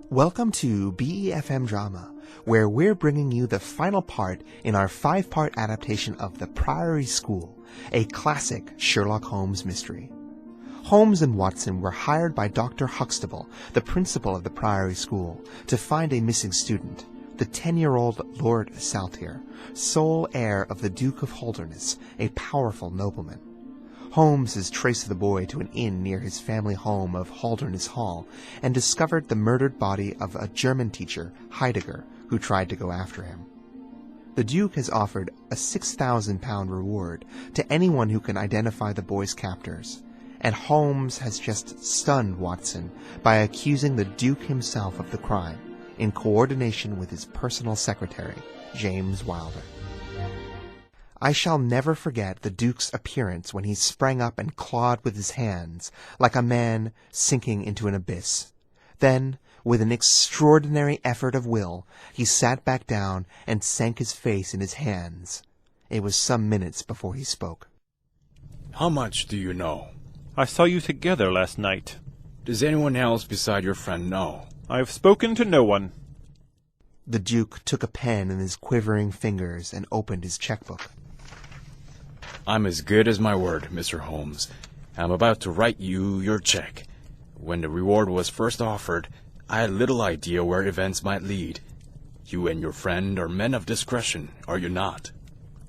Welcome to BeFM Drama, where we're bringing you the final part in our 5-part adaptation of the Priory School, a classic Sherlock Holmes mystery. Holmes and Watson were hired by Dr. Huxtable, the principal of the Priory School, to find a missing student, the 10-year-old Lord Saltire, sole heir of the Duke of Holdernesse, a powerful nobleman. Holmes has traced the boy to an inn near his family home of Holdernesse Hall and discovered the murdered body of a German teacher, Heidegger, who tried to go after him. The Duke has offered a £6,000 reward to anyone who can identify the boy's captors, and Holmes has just stunned Watson by accusing the Duke himself of the crime, in coordination with his personal secretary, James Wilder. I shall never forget the Duke's appearance when he sprang up and clawed with his hands, like a man sinking into an abyss. Then, with an extraordinary effort of will, he sat back down and sank his face in his hands. It was some minutes before he spoke. How much do you know? I saw you together last night. Does anyone else beside your friend know? I have spoken to no one. The Duke took a pen in his quivering fingers and opened his checkbook. I'm as good as my word, Mr. Holmes. I'm about to write you your check. When the reward was first offered, I had little idea where events might lead. You and your friend are men of discretion, are you not?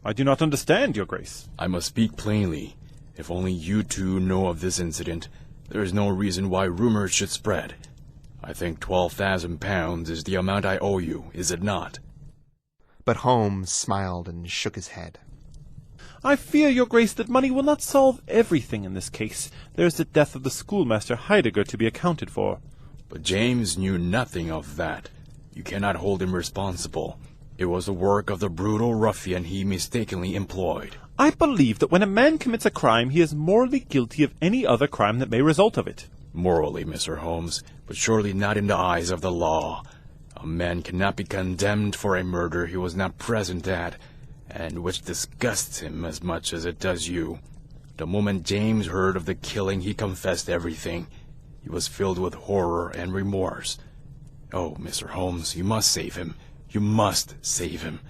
I do not understand, Your Grace. I must speak plainly. If only you two know of this incident, there is no reason why rumors should spread. I think £12,000 is the amount I owe you, is it not? But Holmes smiled and shook his head. I fear, Your Grace, that money will not solve everything in this case. There is the death of the schoolmaster Heidegger to be accounted for. But James knew nothing of that. You cannot hold him responsible. It was the work of the brutal ruffian he mistakenly employed. I believe that when a man commits a crime, he is morally guilty of any other crime that may result of it. Morally, Mr. Holmes, but surely not in the eyes of the law. A man cannot be condemned for a murder he was not present at, and which disgusts him as much as it does you. The moment James heard of the killing, he confessed everything. He was filled with horror and remorse. Oh, Mr. Holmes, you must save him. You must save him.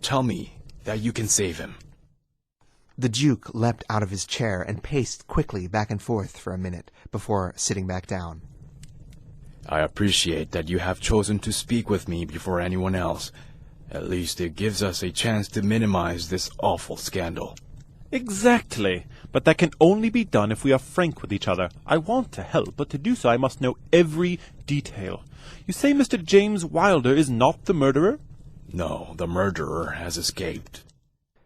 Tell me that you can save him. The Duke leapt out of his chair and paced quickly back and forth for a minute before sitting back down. I appreciate that you have chosen to speak with me before anyone else. At least it gives us a chance to minimize this awful scandal. Exactly. But that can only be done if we are frank with each other. I want to help, but to do so I must know every detail. You say Mr. James Wilder is not the murderer? No, the murderer has escaped.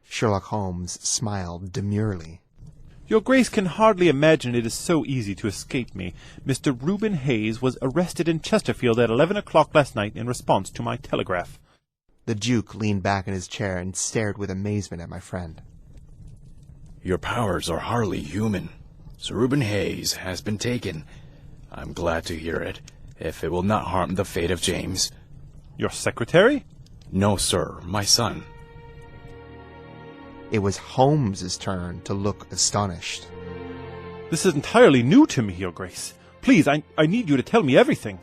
Sherlock Holmes smiled demurely. Your Grace can hardly imagine it is so easy to escape me. Mr. Reuben Hayes was arrested in Chesterfield at 11 o'clock last night in response to my telegraph. The Duke leaned back in his chair and stared with amazement at my friend. Your powers are hardly human. Sir Reuben Hayes has been taken. I'm glad to hear it, if it will not harm the fate of James. Your secretary? No, sir, my son. It was Holmes's turn to look astonished. This is entirely new to me, Your Grace. Please, I need you to tell me everything.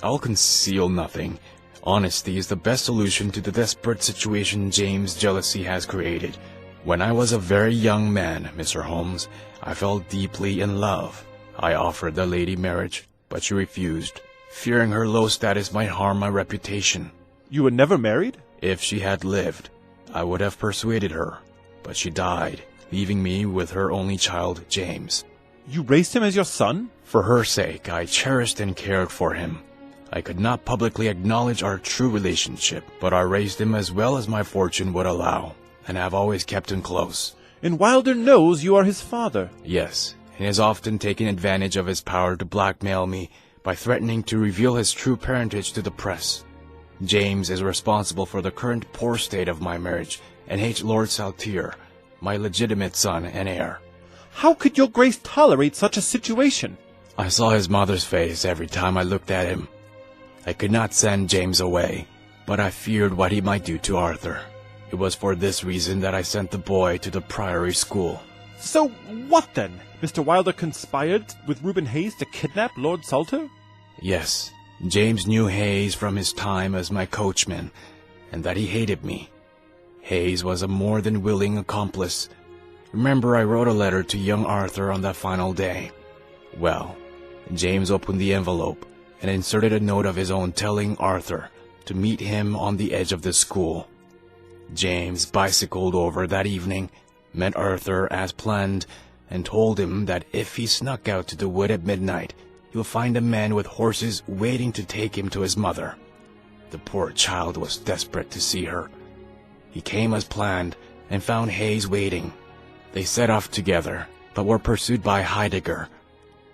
I'll conceal nothing. Honesty is the best solution to the desperate situation James' jealousy has created. When I was a very young man, Mr. Holmes, I fell deeply in love. I offered the lady marriage, but she refused, fearing her low status might harm my reputation. You were never married? If she had lived, I would have persuaded her, but she died, leaving me with her only child, James. You raised him as your son? For her sake, I cherished and cared for him. I could not publicly acknowledge our true relationship, but I raised him as well as my fortune would allow, and have always kept him close. And Wilder knows you are his father? Yes, and has often taken advantage of his power to blackmail me by threatening to reveal his true parentage to the press. James is responsible for the current poor state of my marriage, and hates Lord Saltire, my legitimate son and heir. How could your Grace tolerate such a situation? I saw his mother's face every time I looked at him. I could not send James away, but I feared what he might do to Arthur. It was for this reason that I sent the boy to the Priory School. So what then? Mr. Wilder conspired with Reuben Hayes to kidnap Lord Saltire? Yes, James knew Hayes from his time as my coachman, and that he hated me. Hayes was a more than willing accomplice. Remember, I wrote a letter to young Arthur on that final day. Well, James opened the envelope and inserted a note of his own telling Arthur to meet him on the edge of the school. James bicycled over that evening, met Arthur as planned, and told him that if he snuck out to the wood at midnight, he would find a man with horses waiting to take him to his mother. The poor child was desperate to see her. He came as planned and found Hayes waiting. They set off together, but were pursued by Heidegger.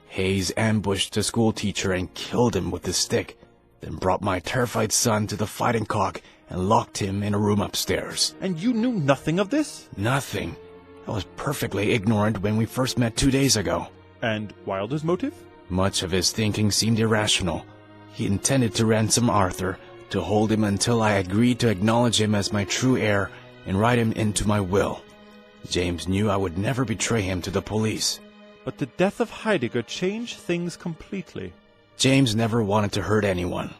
Hayes ambushed the school teacher and killed him with his stick, then brought my terrified son to the fighting cock and locked him in a room upstairs. And you knew nothing of this? Nothing. I was perfectly ignorant when we first met 2 days ago. And Wilder's motive? Much of his thinking seemed irrational. He intended to ransom Arthur, to hold him until I agreed to acknowledge him as my true heir and write him into my will. James knew I would never betray him to the police. But the death of Heidegger changed things completely. James never wanted to hurt anyone,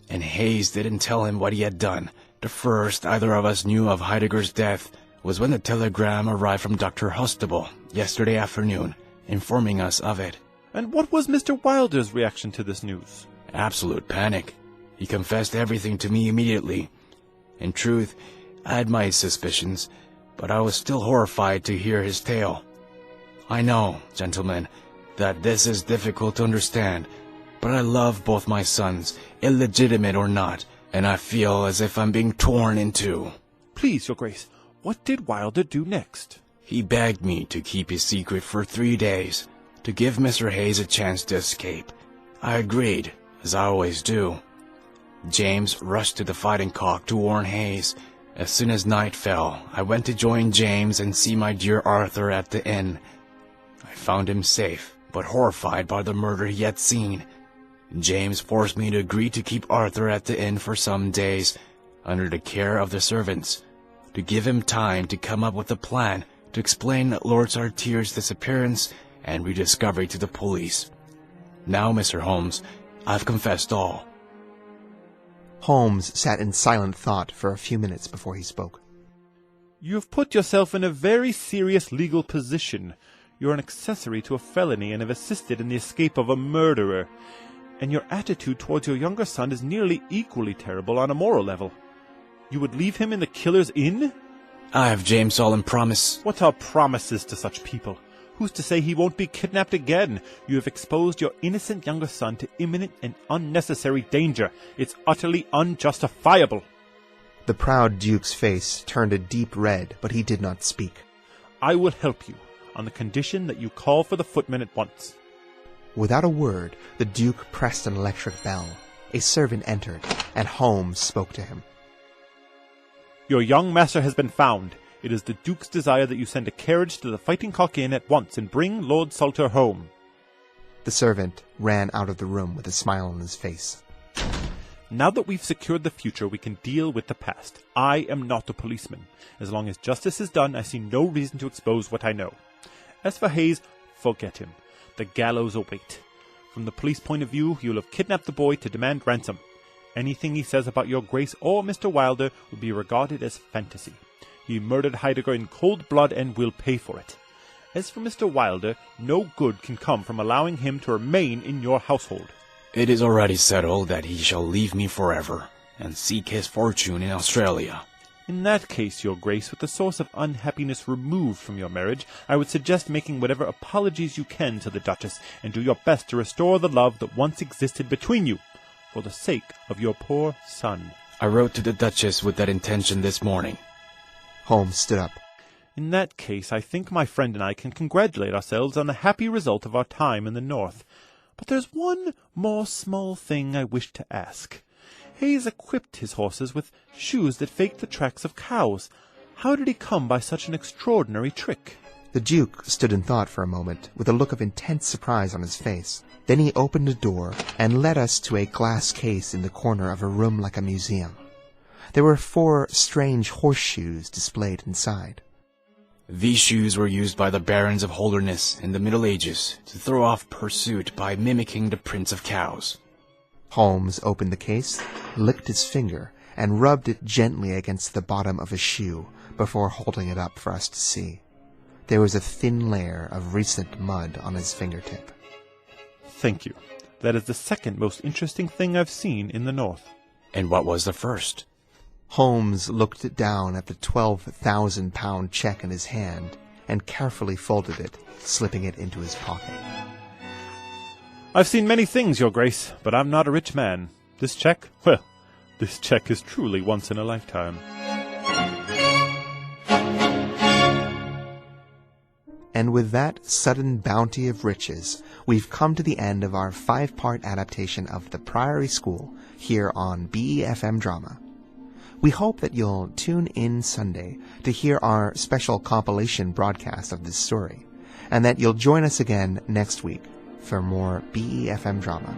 and Hayes didn't tell him what he had done. The first either of us knew of Heidegger's death was when the telegram arrived from Dr. Huxtable yesterday afternoon, informing us of it. And what was Mr. Wilder's reaction to this news? Absolute panic. He confessed everything to me immediately. In truth, I had my suspicions, but I was still horrified to hear his tale. I know, gentlemen, that this is difficult to understand, but I love both my sons, illegitimate or not, and I feel as if I'm being torn in two. Please, Your Grace, what did Wilder do next? He begged me to keep his secret for 3 days, to give Mr. Hayes a chance to escape. I agreed, as I always do. James rushed to the fighting cock to warn Hayes. As soon as night fell, I went to join James and see my dear Arthur at the inn. I found him safe, but horrified by the murder he had seen. James forced me to agree to keep Arthur at the inn for some days, under the care of the servants, to give him time to come up with a plan to explain Lord Saltire's disappearance and rediscovery to the police. Now, Mr. Holmes, I've confessed all. Holmes sat in silent thought for a few minutes before he spoke. You have put yourself in a very serious legal position. You're an accessory to a felony and have assisted in the escape of a murderer. And your attitude towards your younger son is nearly equally terrible on a moral level. You would leave him in the killer's inn? I have James' solemn promise. What are promises to such people? Who's to say he won't be kidnapped again? You have exposed your innocent younger son to imminent and unnecessary danger. It's utterly unjustifiable. The proud Duke's face turned a deep red, but he did not speak. I will help you, on the condition that you call for the footman at once. Without a word, the Duke pressed an electric bell. A servant entered, and Holmes spoke to him. Your young master has been found. It is the Duke's desire that you send a carriage to the Fighting Cock Inn at once and bring Lord Saltire home. The servant ran out of the room with a smile on his face. Now that we've secured the future, we can deal with the past. I am not a policeman. As long as justice is done, I see no reason to expose what I know. As for Hayes, forget him. The gallows await. From the police point of view, you'll have kidnapped the boy to demand ransom. Anything he says about your Grace or Mr. Wilder will be regarded as fantasy. He murdered Heidegger in cold blood and will pay for it. As for Mr. Wilder, no good can come from allowing him to remain in your household. It is already settled that he shall leave me forever, and seek his fortune in Australia. In that case, Your Grace, with the source of unhappiness removed from your marriage, I would suggest making whatever apologies you can to the Duchess, and do your best to restore the love that once existed between you, for the sake of your poor son. I wrote to the Duchess with that intention this morning. Holmes stood up. In that case, I think my friend and I can congratulate ourselves on the happy result of our time in the North. But there's one more small thing I wish to ask. Hayes equipped his horses with shoes that faked the tracks of cows. How did he come by such an extraordinary trick? The Duke stood in thought for a moment, with a look of intense surprise on his face. Then he opened a door and led us to a glass case in the corner of a room like a museum. There were 4 strange horseshoes displayed inside. These shoes were used by the barons of Holdernesse in the Middle Ages to throw off pursuit by mimicking the prints of cows. Holmes opened the case, licked his finger, and rubbed it gently against the bottom of his shoe before holding it up for us to see. There was a thin layer of recent mud on his fingertip. Thank you. That is the second most interesting thing I've seen in the North. And what was the first? Holmes looked down at the 12,000-pound check in his hand and carefully folded it, slipping it into his pocket. I've seen many things, Your Grace, but I'm not a rich man. This check? Well, this check is truly once in a lifetime. And with that sudden bounty of riches, we've come to the end of our 5-part adaptation of the Priory School here on BeFM Drama. We hope that you'll tune in Sunday to hear our special compilation broadcast of this story, and that you'll join us again next week for more BeFM Drama.